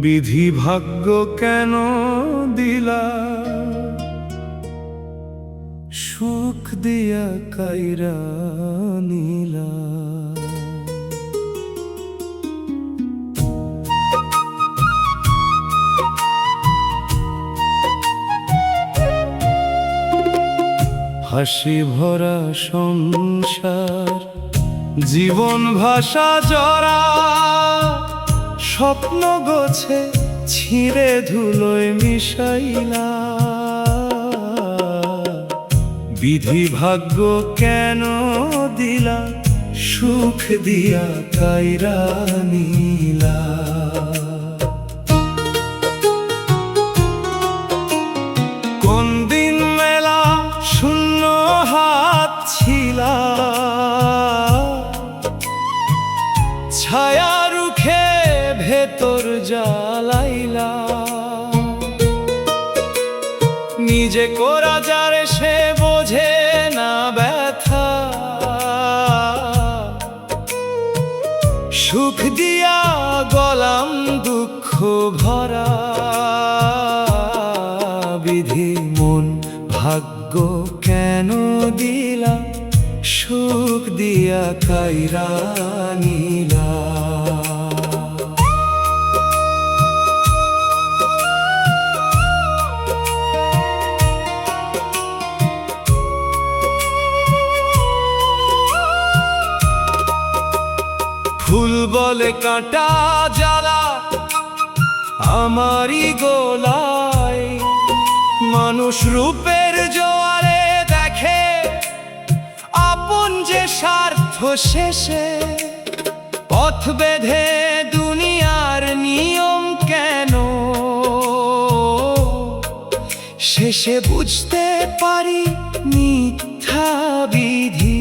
বিধি ভাগ্য কেন দিলা, সুখ দিয়া কাইরা নীলা। হাসি ভরা সংসার, জীবন ভাষা জরা, স্বপ্ন গোছে ছিঁড়ে ধুলোয় মিশাইলা। বিধি ভাগ্য কেন দিলা, সুখ দিয়া কাইরা নীলা। কোন দিন মেলা শূন্য হাত ছিলা, ছায়া রুখে ভেতর জ্বালাইলা। নিজে করা যারে সে বোঝে না ব্যথা, সুখ দিয়া গলাম দুঃখ ভরা। বিধি মন ভাগ্য কেন দিলা, সুখ দিয়া কাইরা নীলা। ফুল বলে কাঁটা জ্বালা আমারই গোলায়, মানুষ রূপের জোয়ারে দেখে আপন যে স্বার্থ শেষে। পথ বেঁধে দুনিয়ার নিয়ম কেন, শেষে বুঝতে পারি মিথ্যা বিধি।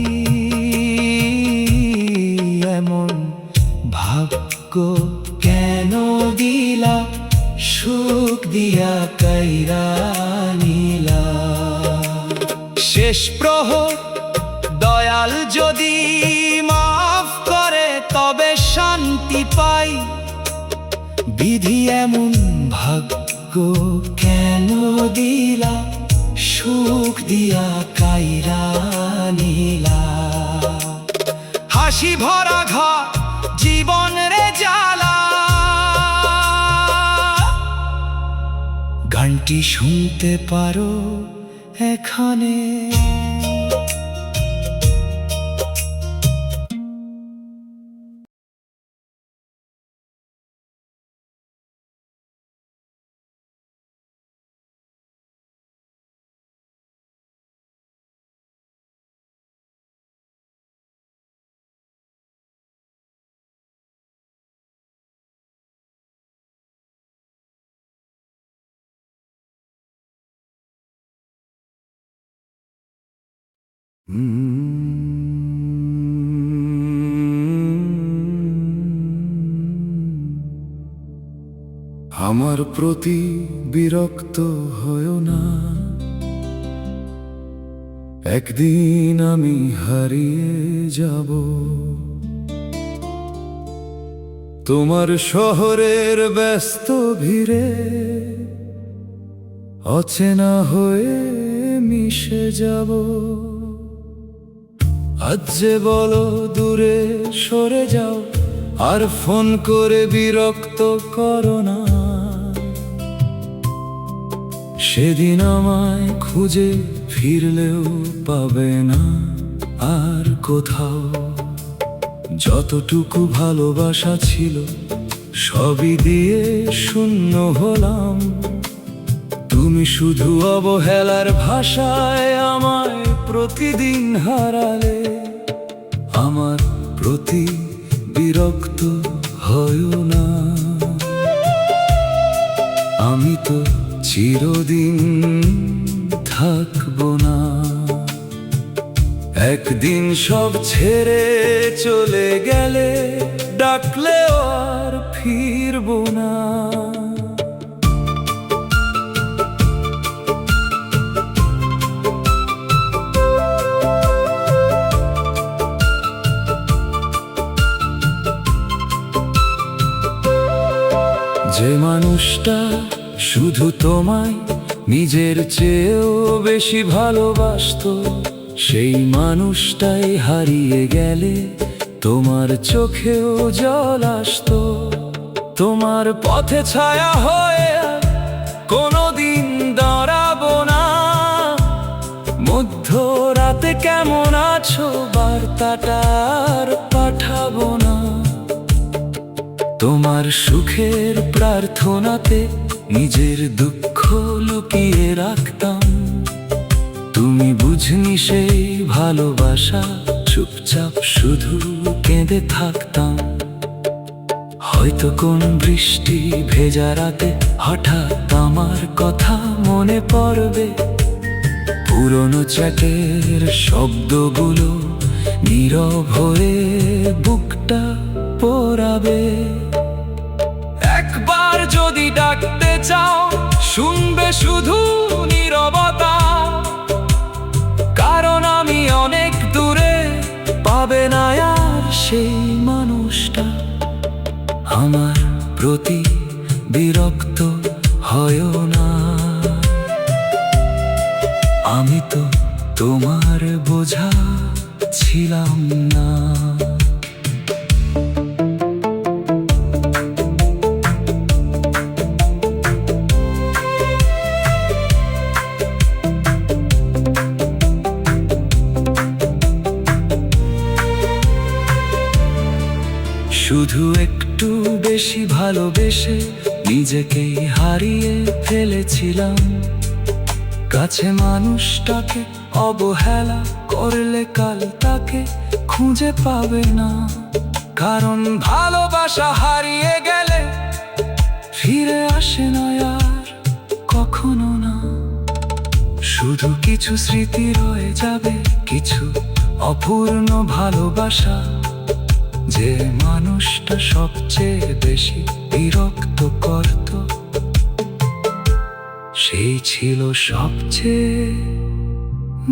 এমন ভাগ্য কেন দিলা, সুখ দিয়া কাইরা নীলা। শেষ প্রহর দয়াল যদি মাফ করে তবে শান্তি পাই। বিধি এমন ভাগ্য কেন দিলা, সুখ দিয়া কাইরা নীলা। হাসি ভরা ঘর জীবন রে জ্বালা, গানটি শুনতে পারো এখানে। আমার প্রতি বিরক্ত হয়ো না, একদিন আমি হারিয়ে যাব। তোমার শহরের ব্যস্ত ভিড়ে অচেনা হয়ে মিশে যাব। আজ যে বলো দূরে সরে যাও, আর ফোন করে বিরক্ত করো না। সেদিন আমায় খুঁজে ফিরলেও পাবে না আর কোথাও। যতটুকু ভালোবাসা ছিল সবই দিয়ে শূন্য হলাম। তুমি শুধু অবহেলার ভাষায় আমায় প্রতিদিন হারালে। আমার প্রতি বিরক্ত হয়ো না, আমি তো চিরদিন থাকবো না। একদিন সব ছেড়ে চলে গেলে ডাকলেও আর ফিরবো না। যে মানুষটা শুধু তোমায় নিজের চেয়েও বেশি ভালোবাসতো, সেই মানুষটাই হারিয়ে গেলে তোমার চোখেও জল আসতো। তোমার পথে ছায়া হয়ে কোনোদিন দাঁড়াবো না, মধ্যরাতে কেমন আছো বার্তাটা আর পাঠাবো না। তোমার সুখের প্রার্থনাতে নিজের দুঃখ লুকিয়ে রাখতাম। তুমি বুঝনি সেই ভালোবাসা, চুপচাপ শুধু কেঁদে থাকতাম। হয়তো কোন বৃষ্টি ভেজা রাতে হঠাৎ আমার কথা মনে পড়বে, পুরনো চ্যাটের শব্দগুলো নীরব হয়ে বুকটা পোড়াবে। একবার যদি ডাকতে চাও, শুনবে শুধু নীরবতা, কারণ আমি অনেক দূরে, পাবে না আর সেই মানুষটা। আমার প্রতি বিরক্ত হয়ও না, আমি তো তোমার বোঝা ছিলাম না। শুধু একটু বেশি ভালোবেসে নিজেকেই হারিয়ে ফেলেছিলাম। কাছে মানুষটাকে অবহেলা করলে কাল তাকে খুঁজে পাবে না, কারণ ভালোবাসা হারিয়ে গেলে ফিরে আসে না আর কখনো না। শুধু কিছু স্মৃতি রয়ে যাবে, কিছু অপূর্ণ ভালোবাসা। যে মানুষটা সবচেয়ে বেশি বিরক্ত করত, সেই ছিল সবচেয়ে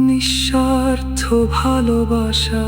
নিঃস্বার্থ ভালোবাসা।